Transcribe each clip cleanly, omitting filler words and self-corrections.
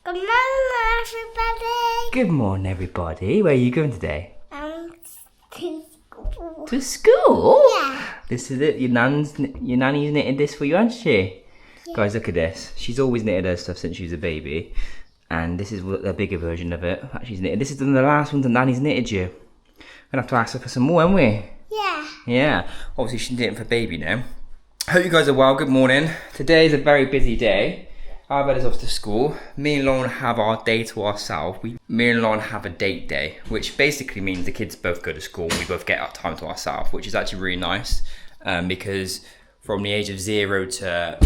Good morning, everybody. Good morning, everybody. Where are you going today? To school. To school? Yeah. This is it. Your nanny's knitted this for you, hasn't she? Yeah. Guys, look at this. She's always knitted her stuff since she was a baby. And this is a bigger version of it that she's knitted. This is the last one that Nanny's knitted you. Gonna have to ask her for some more, aren't we? Yeah. Yeah. Obviously, she's knitting for baby now. Hope you guys are well. Good morning. Today is a very busy day. Arbella's off to school. Me and Lauren have our day to ourselves. Me and Lauren have a date day, which basically means the kids both go to school and we both get our time to ourselves, which is actually really nice because from the age of 0 to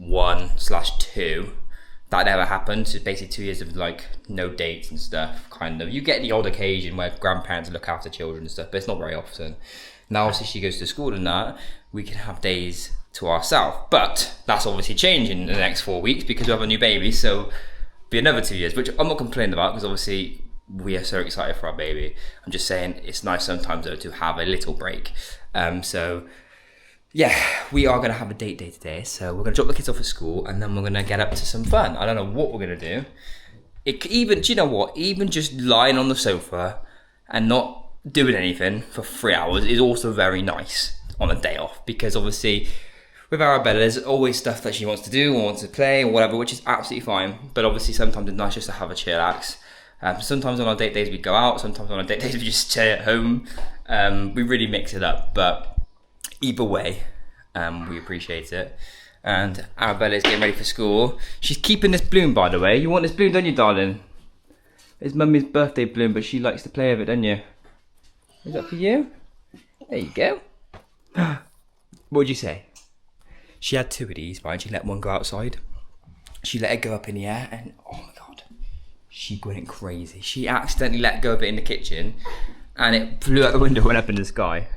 1/2, that never happened. So basically 2 years of like no dates and stuff, kind of. You get the odd occasion where grandparents look after children and stuff, but it's not very often. Now obviously she goes to school and that, we can have days to ourselves, but that's obviously changing in the next 4 weeks because we have a new baby, so be another 2 years, which I'm not complaining about because obviously we are so excited for our baby. I'm just saying it's nice sometimes though to have a little break. So yeah, we are going to have a date day today, so we're going to drop the kids off at school and then we're going to get up to some fun. I don't know what we're going to do. Do you know what, even just lying on the sofa and not doing anything for 3 hours is also very nice on a day off, because obviously with Arabella, there's always stuff that she wants to do or wants to play or whatever, which is absolutely fine. But obviously sometimes it's nice just to have a chillax. Sometimes on our date days we go out, sometimes on our date days we just stay at home. We really mix it up, but either way, we appreciate it. And Arabella's getting ready for school. She's keeping this bloom, by the way. You want this bloom, don't you, darling? It's Mummy's birthday bloom, but she likes to play with it, don't you? Is that for you? There you go. What would you say? She had 2 of these, right? She let one go outside. She let it go up in the air and oh my God, she went crazy. She accidentally let go of it in the kitchen and it flew out the window and went up in the sky.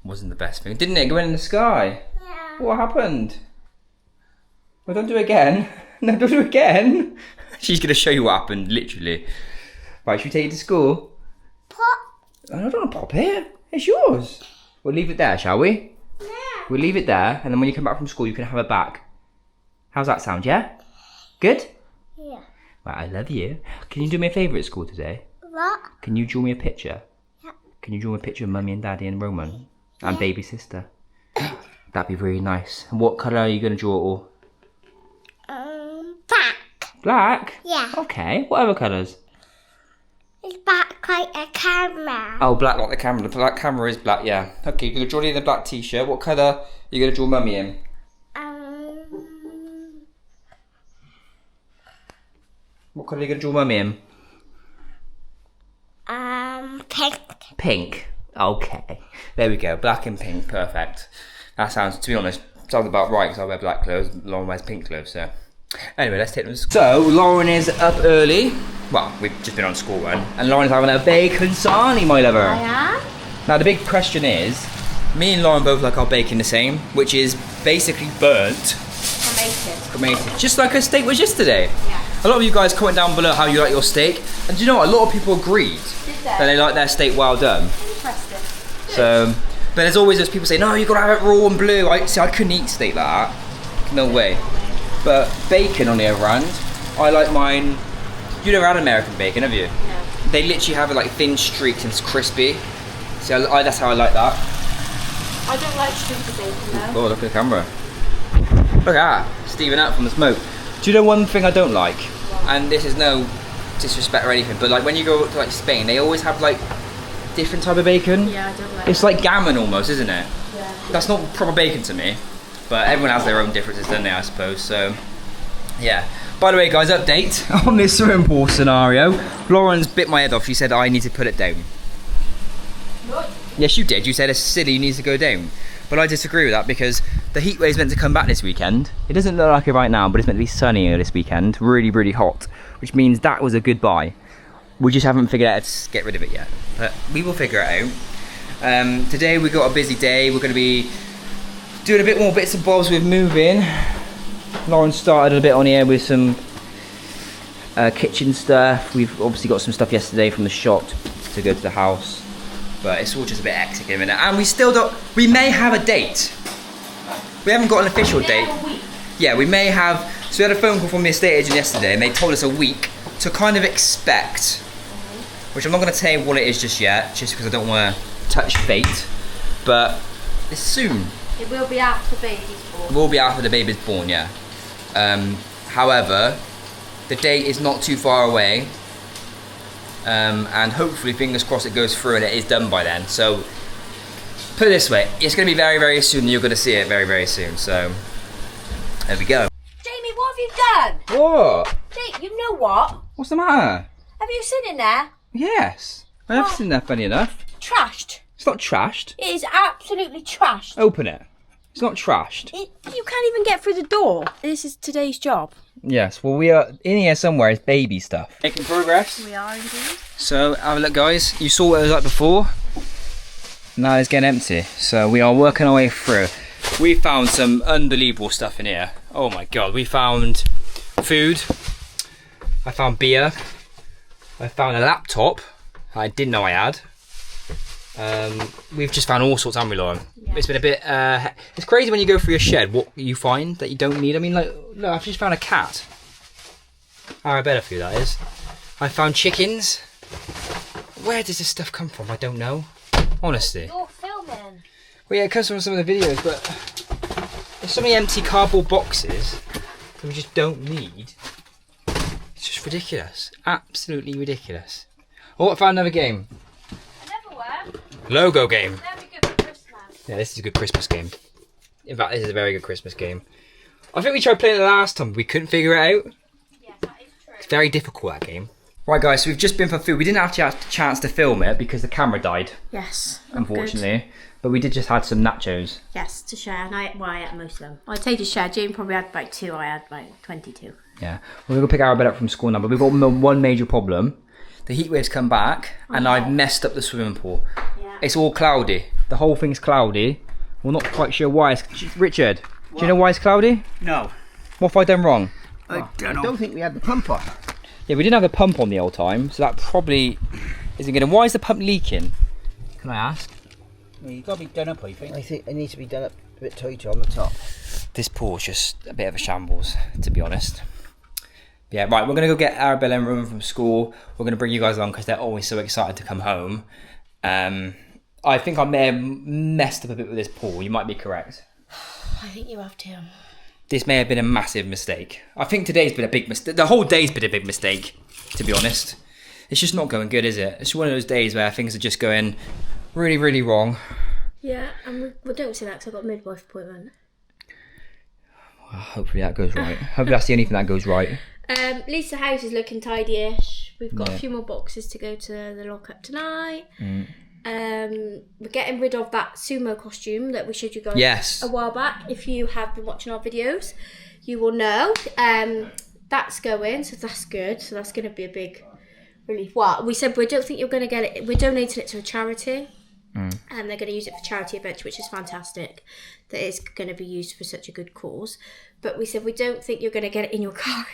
Wasn't the best thing. Didn't it go in the sky? Yeah. What happened? Well, don't do it again. No, don't do it again. She's going to show you what happened, literally. Right, should we take it to school? Pop. I don't want to pop it. It's yours. We'll leave it there, shall we? Yeah. We'll leave it there, and then when you come back from school, you can have it back. How's that sound, yeah? Good? Yeah. Right, I love you. Can you do me a favour at school today? What? Can you draw me a picture? Yeah. Can you draw me a picture of Mummy and Daddy and Roman? And baby sister? That'd be really nice. And what colour are you going to draw it all? Black. Black? Yeah. Okay, what other colours? It's black like a camera. Oh, black like the camera. The black camera is black, yeah. Okay, you're going to draw me in a black t-shirt. What colour are you going to draw Mummy in? What colour are you going to draw Mummy in? Pink. Pink. Okay. There we go. Black and pink. Perfect. That sounds, to be honest, sounds about right because I wear black clothes. Lauren wears pink clothes, so. Anyway, let's take them to school. So, Lauren is up early. Well, we've just been on school run. And Lauren's having a bacon sarnie, my lover. I am. Now, the big question is, me and Lauren both like our bacon the same, which is basically burnt. Cremated. Just like her steak was yesterday. Yeah. A lot of you guys comment down below how you like your steak. And do you know what? A lot of people agreed that they like their steak well done. Interesting. So, but there's always those people saying, no, you've got to have it raw and blue. I couldn't eat steak like that. No way. But bacon, on the other hand, I like mine. You never had American bacon, have you? No. They literally have it like thin streaks and it's crispy. So that's how I like that. I don't like stupid bacon though. Oh, look at the camera. Look at that, steaming out from the smoke. Do you know one thing I don't like? And this is no disrespect or anything, but like when you go to like Spain, they always have like different type of bacon. Yeah, I don't like It's like gammon almost, isn't it? Yeah. That's not proper bacon to me. But everyone has their own differences, don't they, I suppose, so yeah. By the way, guys, update on this swimming pool scenario. Lauren's bit my head off. She said I need to put it down. What? Yes, you did. You said it's silly, you need to go down. But I disagree with that because the heat wave's meant to come back this weekend. It doesn't look like it right now, but it's meant to be sunnier this weekend. Really, really hot, which means that was a good buy. We just haven't figured out how to get rid of it yet. But we will figure it out. Today we got a busy day. We're going to be doing a bit more bits and bobs with moving. Lauren started a bit on here with some kitchen stuff. We've obviously got some stuff yesterday from the shop to go to the house. But it's all just a bit hectic in a minute. And we still don't, we may have a date. We haven't got an official date. Yeah, we may have So we had a phone call from the estate agent yesterday, and they told us a week to kind of expect, which I'm not going to tell you what it is just yet, just because I don't want to touch fate, but it's soon. It will be after the baby's born. It will be after the baby's born, yeah. However, the date is not too far away, and hopefully, fingers crossed, it goes through and it is done by then. So, put it this way, it's going to be very, very soon, and you're going to see it very, very soon. So, there we go. Jamie, what have you done? What? Jake, you know what? What's the matter? Have you seen in there? Yes. I have seen that, funny enough. Trashed. It's not trashed. It is absolutely trashed. Open it. It's not trashed. You can't even get through the door. This is today's job. Yes, well, we are in here somewhere. It's baby stuff. Making progress. We are indeed. So, have a look, guys. You saw what it was like before. Now it's getting empty. So, we are working our way through. We found some unbelievable stuff in here. Oh my god. We found food. I found beer. I found a laptop I didn't know I had. We've just found all sorts, haven't we, Lauren? Yeah. It's been a bit, it's crazy when you go through your shed what you find that you don't need. I mean, like, look, I've just found a cat. Arabella food, that is. I found chickens. Where does this stuff come from? I don't know. Honestly. You're filming. Well, yeah, it comes from some of the videos, but there's so many empty cardboard boxes that we just don't need. It's just ridiculous. Absolutely ridiculous. Oh, I found another game. Another one? Logo game. Very good for Christmas. Yeah, this is a good Christmas game. In fact, this is a very good Christmas game. I think we tried playing it last time, but we couldn't figure it out. Yes, that is true. It's very difficult, that game. Right, guys, so we've just been for food. We didn't actually have a chance to film it because the camera died. Yes. Unfortunately. Good. But we did just had some nachos. Yes, to share. And I ate most of them. I'd say to share. Jane probably had like 2. I had like 22. Yeah. We're going to pick Arabella up from school now, but we've got one major problem. The heat waves come back, and I've messed up the swimming pool. Yeah. It's all cloudy. The whole thing's cloudy. We're not quite sure why. Richard, what? Do you know why it's cloudy? No. What have I done wrong? I don't think we had the pump on. Yeah, we didn't have the pump on the old time, so that probably isn't going to... Why is the pump leaking? Can I ask? Well, you've got to be done up, I think. I think it needs to be done up a bit tighter on the top. This pool's just a bit of a shambles, to be honest. Yeah, right, we're going to go get Arabella and Roman from school. We're going to bring you guys along because they're always so excited to come home. I think I may have messed up a bit with this pool. You might be correct. I think you have to. This may have been a massive mistake. I think today's been a big mistake. The whole day's been a big mistake, to be honest. It's just not going good, is it? It's one of those days where things are just going really, really wrong. Yeah, and we don't say that because I've got a midwife appointment. Well, hopefully that goes right. Hopefully that's the only thing that goes right. Lisa's house is looking tidy-ish. We've got a few more boxes to go to the lock-up tonight. We're getting rid of that sumo costume that we showed you guys a while back. If you have been watching our videos, you will know. That's going, so that's good. So that's going to be a big relief. Well, we said we don't think you're going to get it. We're donating it to a charity. And they're going to use it for charity events, which is fantastic. That it's going to be used for such a good cause. But we said we don't think you're going to get it in your car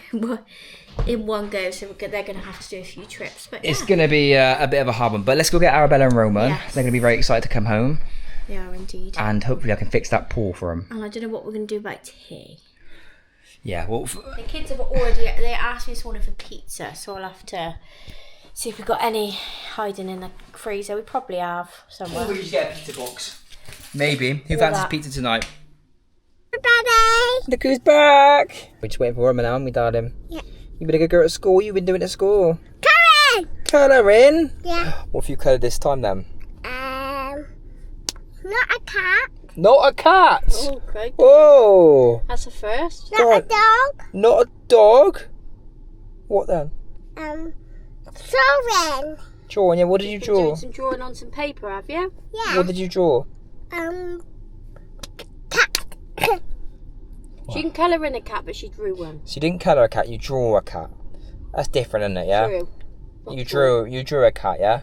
in one go, so they're going to have to do a few trips. But yeah. It's going to be a bit of a hard one. But let's go get Arabella and Roman. Yes. They're going to be very excited to come home. They are indeed. And hopefully I can fix that pool for them. And I don't know what we're going to do about tea. Yeah, well... The kids have already... They asked me this morning for pizza, so I'll have to... see if we've got any hiding in the freezer. We probably have somewhere. Or we just get a pizza box. Maybe. Who fancies pizza tonight? Daddy! Look who's back! We're just waiting for Roman now, haven't we, darling? Yeah. You've been a good girl at school. You've been doing at school. Colouring! Colouring? Yeah. What have you coloured this time then? Not a cat. Not a cat? Oh, great. Whoa! That's a first. Not a dog. Not a dog? What then? Drawing. Drawing, yeah. What did you draw? Doing some drawing on some paper, have you? Yeah. What did you draw? Cat. She can colour in a cat, but she drew one. So you didn't colour a cat, you drew a cat. That's different, isn't it, yeah? True. You drew a cat, yeah?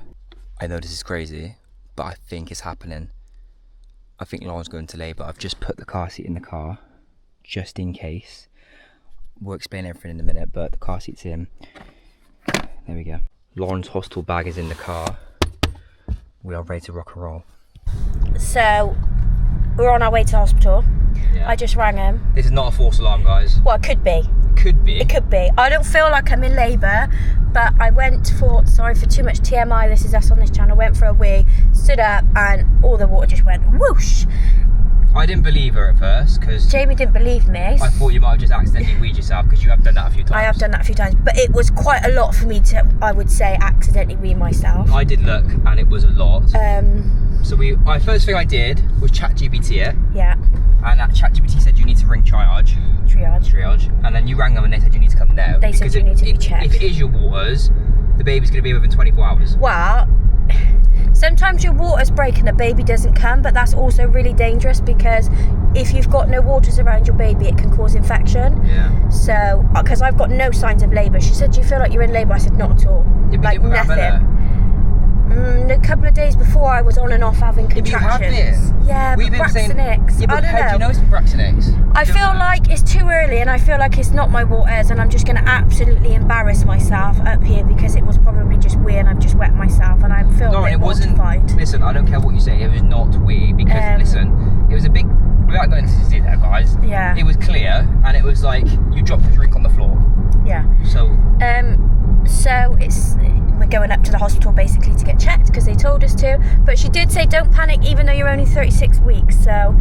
I know this is crazy, but I think it's happening. I think Lauren's going to labour. I've just put the car seat in the car, just in case. We'll explain everything in a minute, but the car seat's in. There we go. Lauren's hospital bag is in the car. We are ready to rock and roll. So, we're on our way to hospital. Yeah. I just rang him. This is not a false alarm, guys. Well, it could be. could be. It could be. I don't feel like I'm in labour, but I went for, sorry for too much TMI, this is us on this channel, went for a wee, stood up, and all the water just went whoosh. I didn't believe her at first because Jamie didn't believe me. I thought you might have just accidentally weed yourself because you have done that a few times. I have done that a few times, but it was quite a lot for me to, I would say, accidentally wee myself. I did look, and it was a lot. So first thing I did was ChatGPT it. Yeah. And that ChatGPT said you need to ring triage, and then you rang them and they said you need to come now. They said you need to be checked. If it is your waters, the baby's going to be within 24 hours. Well, sometimes your waters break and the baby doesn't come, but that's also really dangerous because if you've got no waters around your baby, it can cause infection. Yeah. So, because I've got no signs of labour. She said, do you feel like you're in labour? I said, not at all. Yeah, like nothing. A couple of days before, I was on and off having contractions. You have been. Yeah, We've but been saying, Braxton-Hicks. yeah, but I don't how know. do you know it's been Braxton-Hicks? I feel like it's too early, and I feel like it's not my waters, and I'm just going to absolutely embarrass myself up here because it was probably just wee, and I've just wet myself, and I feel a bit mortified. Listen, I don't care what you say. It was not wee because listen, it was a big. Without going into detail, guys. Yeah. It was clear, and it was like you dropped a drink on the floor. Yeah. So. So we're going up to the hospital basically to get checked because they told us to. But she did say don't panic, even though you're only 36 weeks. So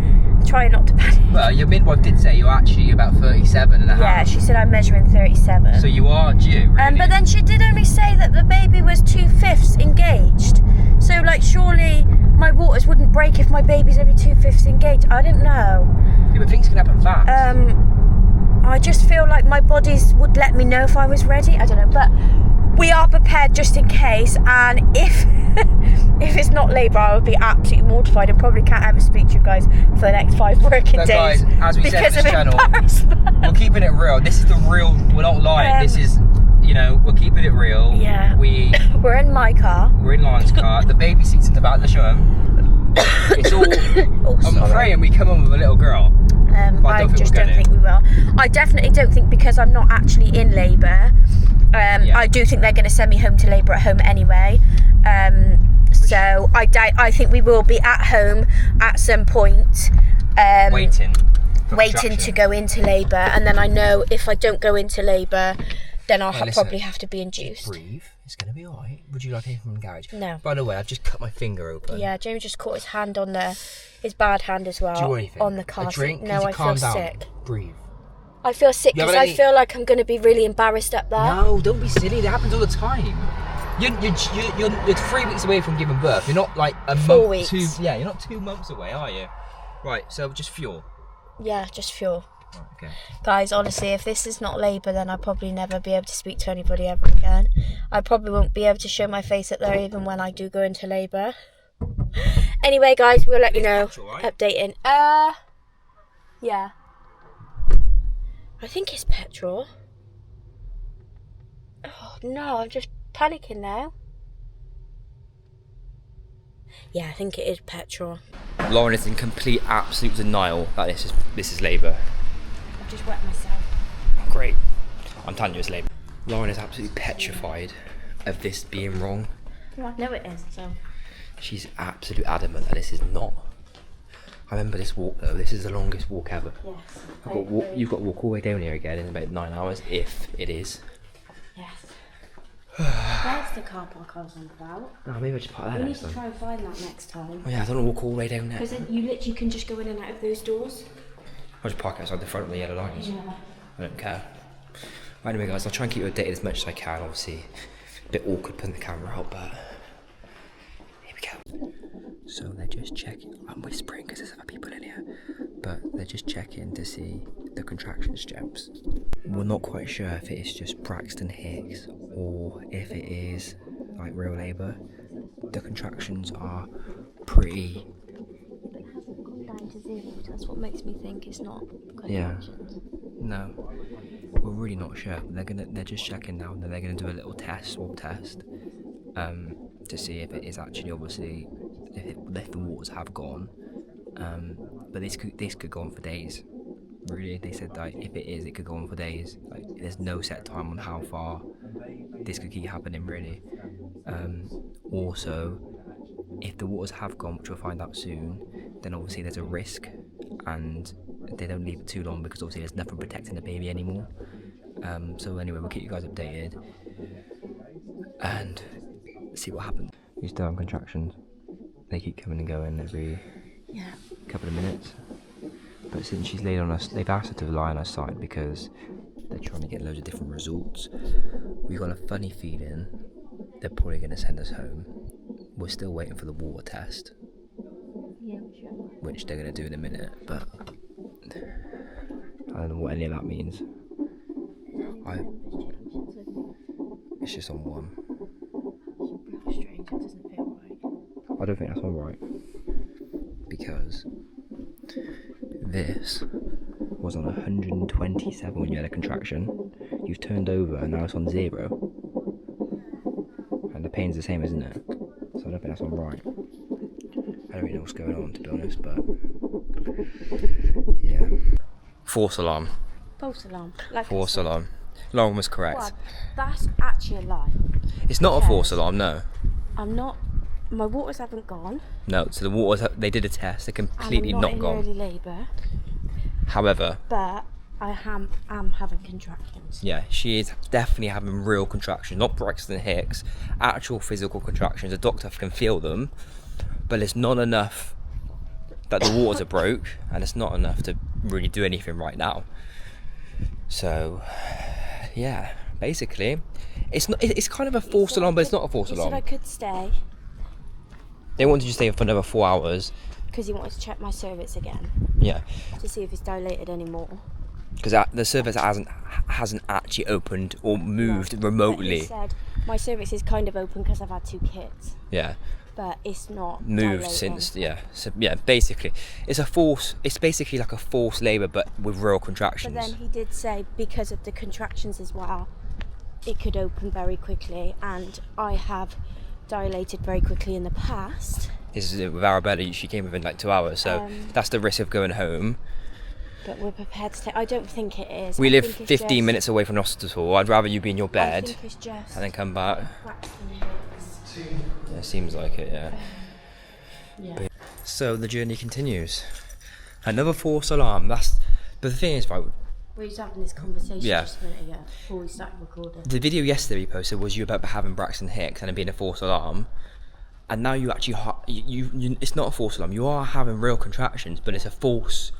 try not to panic. Well, your midwife did say you're actually about 37 and a half. Yeah, she said I'm measuring 37. So you are due, really. But then she did only say that the baby was 2/5 engaged. So like surely my waters wouldn't break if my baby's only 2/5 engaged. I don't know. Yeah, but things can happen fast. I just feel like my bodies would let me know if I was ready. I don't know, but we are prepared just in case. And if if it's not labour, I would be absolutely mortified and probably can't ever speak to you guys for the next 5 working days. Guys, as we said on this channel, we're keeping it real. This is the real. We're not lying. This is, we're keeping it real. Yeah. We're in my car. We're in Lauren's car. The baby seat's in the back of the show. It's all. I'm praying we come on with a little girl. I just don't think we will. I definitely don't think because I'm not actually in labour. I do think they're going to send me home to labour at home anyway. So I think we will be at home at some point. Waiting to go into labour, and then I know if I don't go into labour, then I'll probably have to be induced. Breathe. It's going to be alright. Would you like anything from the garage? No. By the way, I've just cut my finger open. Yeah, James just caught his hand on his bad hand as well. Do you want anything? On the car drink? seat. No, I feel sick. Breathe. I feel sick because I feel like I'm going to be really embarrassed up there. No, don't be silly. That happens all the time. You're 3 weeks away from giving birth. You're not like a 4 month. weeks. You're not 2 months away, are you? Right. So just fuel. Yeah, just fuel. Right, okay. Guys, honestly, if this is not labour, then I'll probably never be able to speak to anybody ever again. I probably won't be able to show my face up there even when I do go into labour. Anyway, guys, we'll let you know. Petrol, right? Updating. Yeah. I think it's petrol. Oh, no, I'm just panicking now. Yeah, I think it is petrol. Lauren is in complete, absolute denial that this is labour. I've just wet myself. Great. I'm telling you it's labour. Lauren is absolutely petrified of this being wrong. Well, I know it is, so. She's absolutely adamant that this is not. I remember this walk though. This is the longest walk ever. Yes. You've got to walk all the way down here again in about 9 hours, if it is. Yes. Where's the car park I was on about? Oh, maybe I'll just park that We need next to time. try and find that next time. Oh yeah, I don't want to walk all the way down there. Because you literally can just go in and out of those doors. I'll just park outside the front of the yellow lines. Yeah. I don't care. Right, anyway guys, I'll try and keep you updated as much as I can. Obviously, a bit awkward putting the camera out, but here we go. So they're just checking. I'm whispering because there's other people in here, but they're just checking to see the contraction steps. We're not quite sure if it is just Braxton-Hicks or if it is like real labour. The contractions are pretty. It hasn't gone down to 0. That's what makes me think it's not. Yeah. No, we're really not sure. They're just checking now, and then they're gonna do a little swab test, to see if it is actually obviously if the waters have gone. But this could go on for days. Really, they said that if it is, it could go on for days. Like, there's no set time on how far this could keep happening. Really. Also, if the waters have gone, which we'll find out soon, then obviously there's a risk, and they don't leave it too long because obviously there's nothing protecting the baby anymore. So anyway, we'll keep you guys updated and see what happens. You still have contractions. They keep coming and going every couple of minutes. But since she's laid on us, they've asked her to lie on her side because they're trying to get loads of different results. We've got a funny feeling they're probably going to send us home. We're still waiting for the water test, which they're going to do in a minute, but I don't know what any of that means. It's just on one. Strange, that doesn't feel right. I don't think that's all right, because this was on 127 when you had a contraction. You've turned over and now it's on 0. And the pain's the same, isn't it? So I don't think that's all right. I don't really know what's going on, to be honest, but yeah. False alarm. False alarm. Like False alarm. Lauren was correct. Well, that's actually a lie. It's not a false alarm, no. I'm not. My waters haven't gone. No, so the waters, they did a test, they're completely and I'm not gone. in early labour. However, but I am having contractions. yeah, she is definitely having real contractions, not Braxton Hicks, actual physical contractions. The doctor can feel them, but it's not enough that the waters are broke, and it's not enough to really do anything right now. So, yeah, basically, it's kind of a false alarm, but it's not a false alarm. He said I could stay. They wanted you to stay for another 4 hours. Because he wanted to check my cervix again. Yeah. To see if it's dilated anymore. Because the cervix hasn't actually opened or moved remotely. But he said my cervix is kind of open because I've had 2 kids. Yeah. But it's not moved dilating. since, yeah. So yeah, basically, it's basically like a forced labour, but with real contractions. But then he did say because of the contractions as well, it could open very quickly, and I have dilated very quickly in the past. This is with Arabella, she came within like 2 hours, so that's the risk of going home. But we're prepared to take. I don't think it is. We live 15 minutes away from the hospital. I'd rather you be in your bed I think it's just and then come back. Yeah, seems like it, yeah. Yeah. So the journey continues. Another false alarm. But the thing is, right, we were having this conversation Yeah. just a minute ago before we started recording. the video yesterday we posted was you about having Braxton Hicks and it being a false alarm, and now you actually you it's not a false alarm. You are having real contractions, but it's a false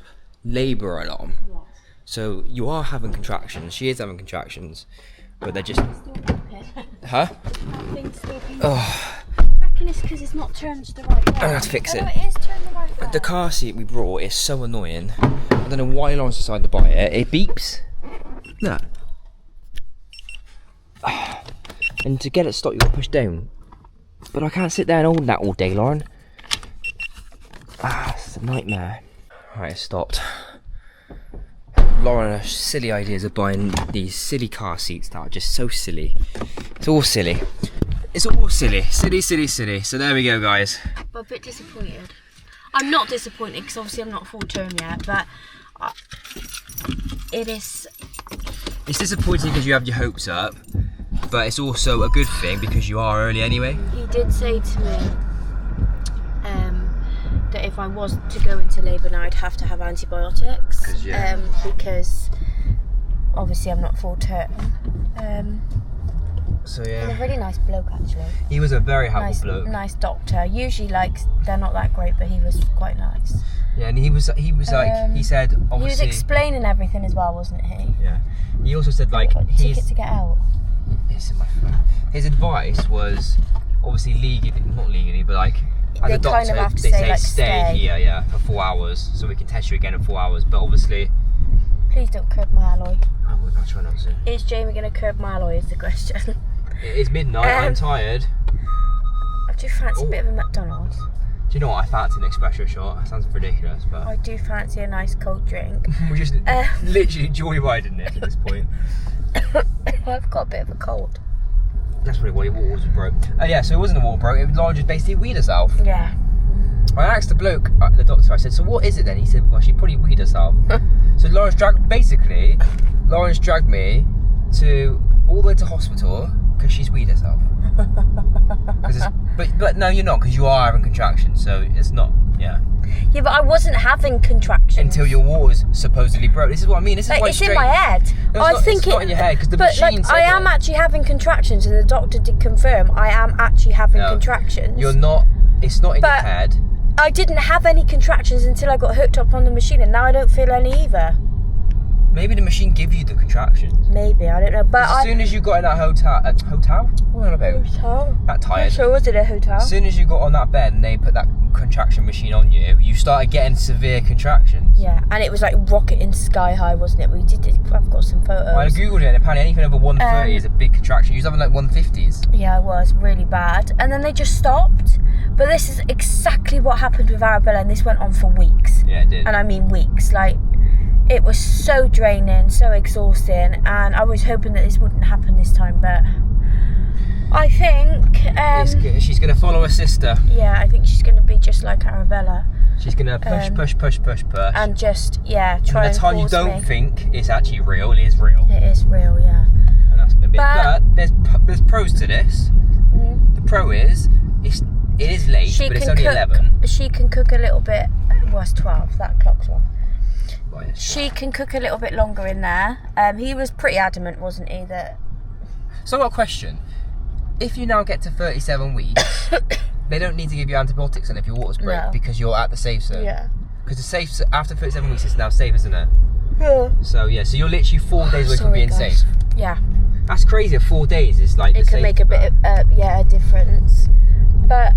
labour alarm. Yes. So you are having contractions. She is having contractions, but they're just huh? Oh, I reckon it's because it's not turned the right way. I'm gonna have to fix it. No, it is turned the right way. The car seat we brought is so annoying. I don't know why Lauren's decided to buy it. It beeps. Look. And to get it stopped, you got to push down. But I can't sit there and hold that all day, Lauren. It's a nightmare. Right, it stopped. Lauren has silly ideas of buying these silly car seats that are just so silly. It's all silly. It's all silly. Silly, silly, silly. So there we go, guys. But a bit disappointed. I'm not disappointed because obviously I'm not full term yet, but it is. It's disappointing because you have your hopes up, but it's also a good thing because you are early anyway. He did say to me that if I was to go into labour now, I'd have to have antibiotics because obviously I'm not full term. So He's a yeah, really nice bloke actually. he was a very helpful bloke. Nice doctor. Usually, like, they're not that great, but he was quite nice. Yeah, and he was like, he said, obviously. He was explaining everything as well, wasn't he? Yeah. He also said like Ticket to get out. This is my phone. His advice was obviously not legally, but like as They a doctor, kind of have to they say, say like, stay stay. here, yeah, for 4 hours, so we can test you again in 4 hours. But obviously, Please don't curb my alloy. I'll try not to. Is Jamie going to curb my alloy? Is the question. It is midnight. I'm tired. I do fancy a bit of a McDonald's. Do you know what? I fancy an espresso shot. That sounds ridiculous, but I do fancy a nice cold drink. we're just literally joyriding this at this point. I've got a bit of a cold. That's probably why your water was broke. Yeah, so it wasn't a water broke. It was Lauren just basically weed herself. Yeah. I asked the bloke, the doctor, I said, so what is it then? He said, well, she probably weed herself. So Lauren's dragged me to all the way to hospital because she's weed herself. But no, you're not, because you are having contractions, so it's not, yeah. Yeah, but I wasn't having contractions until your water's supposedly broke. This is what I mean. This is why it's in my head. No, I think it's not in your head because the but machine like, said I am it. actually having contractions, and the doctor did confirm I am actually having contractions. You're not. It's not in your head. I didn't have any contractions until I got hooked up on the machine, and now I don't feel any either. Maybe the machine give you the contractions. Maybe, I don't know. But as soon as you got in that hotel? What am I about? Hotel? That tired. So was it a hotel? As soon as you got on that bed and they put that contraction machine on you, you started getting severe contractions. Yeah, and it was like rocketing sky high, wasn't it? I've got some photos. I googled it, and apparently anything over 130 is a big contraction. You was having like 150s. Yeah, I was really bad. And then they just stopped. But this is exactly what happened with Arabella, and this went on for weeks. Yeah, it did. And I mean weeks. Like, it was so draining, so exhausting, and I was hoping that this wouldn't happen this time, but I think she's going to follow her sister. Yeah, I think she's going to be just like Arabella. She's going to push. And just, try and the time you force don't me. think it's actually real, it is real. It is real, yeah. And that's going to be but there's pros to this. The pro is, it is late, but it's only 11. She can cook a little bit, well, it's 12, that clock's wrong. Right. She can cook a little bit longer in there. He was pretty adamant, wasn't he, that... So I've got a question. If you now get to 37 weeks, they don't need to give you antibiotics and if your water's broke because you're at the safe zone. Yeah. Because the safe, after 37 weeks, it's now safe, isn't it? Yeah. So you're literally 4 days away from being guys. safe. Yeah. That's crazy. 4 days is like it can make a bit of, a difference. But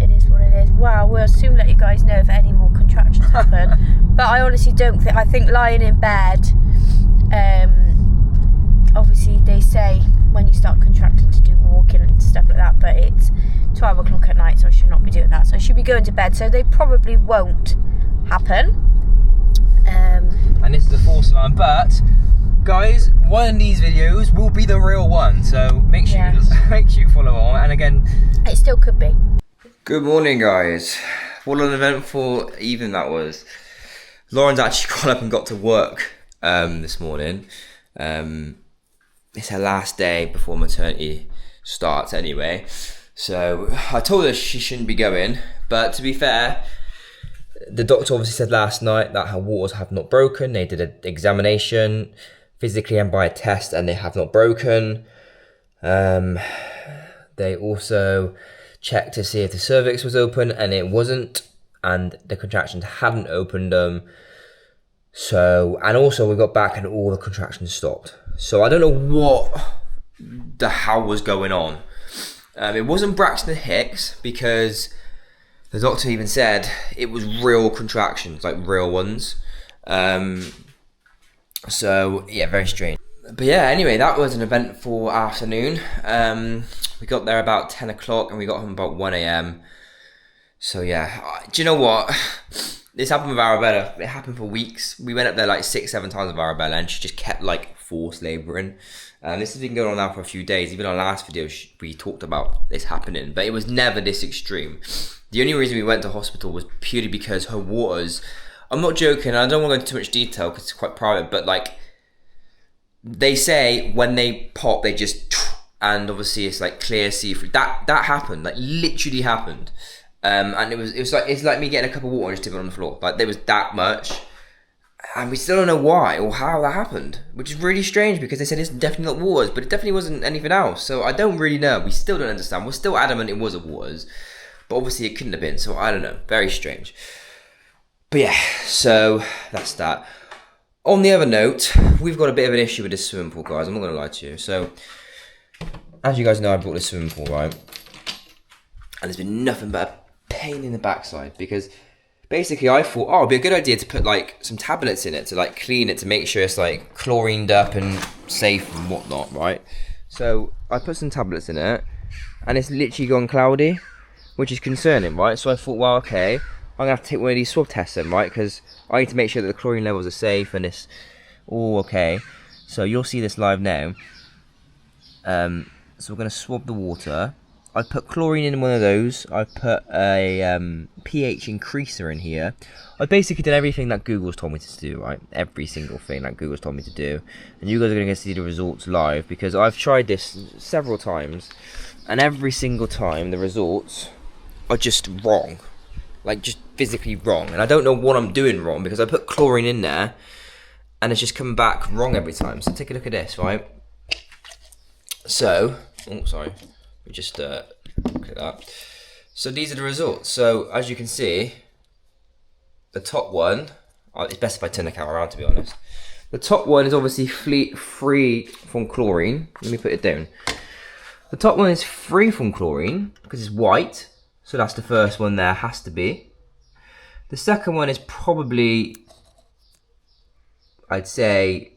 it is what it is. Well, we'll soon let you guys know if any more contractions happen. But I honestly don't think. I think lying in bed. Obviously, they say when you start contracting to do walking and stuff like that. But it's 12 o'clock at night, so I should not be doing that. So I should be going to bed. So they probably won't happen. And this is a false alarm, but guys, one of these videos will be the real one. So make sure you follow on. And again, it still could be. Good morning, guys. What an eventful evening that was. Lauren's actually got up and got to work this morning. It's her last day before maternity starts anyway. So I told her she shouldn't be going, but to be fair, the doctor obviously said last night that her waters have not broken. They did an examination physically and by a test, and they have not broken. They also checked to see if the cervix was open, and it wasn't, and the contractions hadn't opened them. So, and also we got back and all the contractions stopped. So I don't know what the hell was going on. It wasn't Braxton Hicks, because the doctor even said it was real contractions, like real ones. So yeah, very strange. But yeah, anyway, that was an eventful afternoon. We got there about 10 o'clock and we got home about 1 a.m. So yeah, do you know what? This happened with Arabella. It happened for weeks. We went up there like 6-7 times with Arabella, and she just kept like forced labouring. This has been going on now for a few days. Even our last video, we talked about this happening, but it was never this extreme. The only reason we went to hospital was purely because her waters, I'm not joking, I don't want to go into too much detail because it's quite private, but like, they say when they pop, they just, and obviously it's like clear, see-through. That happened, like literally happened. And it's like me getting a cup of water and just tipping it on the floor. Like, there was that much, and we still don't know why or how that happened, which is really strange because they said it's definitely not waters, but it definitely wasn't anything else. So I don't really know. We still don't understand. We're still adamant it was a waters, but obviously it couldn't have been. So I don't know. Very strange. But yeah, so that's that. On the other note, we've got a bit of an issue with this swimming pool, guys. I'm not going to lie to you. So, as you guys know, I bought this swimming pool, right? And there's been nothing but a pain in the backside, because basically I thought, it'd be a good idea to put like some tablets in it to like clean it, to make sure it's like chlorined up and safe and whatnot, right? So I put some tablets in it, and it's literally gone cloudy, which is concerning, right? So I thought, well, okay, I'm gonna have to take one of these swab tests then, right? Because I need to make sure that the chlorine levels are safe and it's all okay. So you'll see this live now. So we're gonna swab the water. I put chlorine in one of those. I put a pH increaser in here. I basically did everything that Google's told me to do, right? Every single thing that Google's told me to do. And you guys are going to see the results live, because I've tried this several times, and every single time the results are just wrong. like just physically wrong. And I don't know what I'm doing wrong because I put chlorine in there and it's just coming back wrong every time. So take a look at this, right? So, oh sorry, we just click that. So these are the results. So as you can see, the top one, it's best if I turn the camera around to be honest. The top one is obviously free from chlorine. Let me put it down. The top one is free from chlorine because it's white. So that's the first one there, has to be. The second one is probably, I'd say,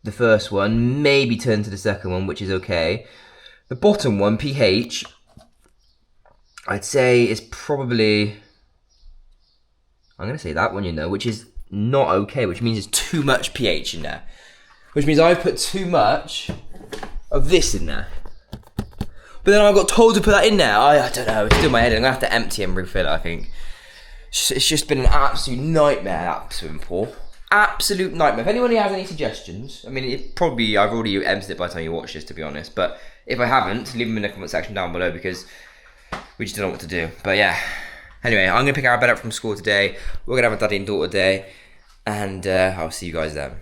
the first one, maybe turn to the second one, which is okay. The bottom one, pH, I'd say is probably, I'm going to say that one, you know, which is not okay, which means there's too much pH in there. Which means I've put too much of this in there. But then I got told to put that in there. I don't know, it's still in my head. I'm going to have to empty and refill it, I think. It's just been an absolute nightmare, that swimming pool. Absolute nightmare. If anyone has any suggestions, I mean, I've already emptied it by the time you watch this, to be honest. But if I haven't, leave them in the comment section down below because we just don't know what to do. But yeah. Anyway, I'm going to pick our bed up from school today. We're going to have a daddy and daughter day. And I'll see you guys then.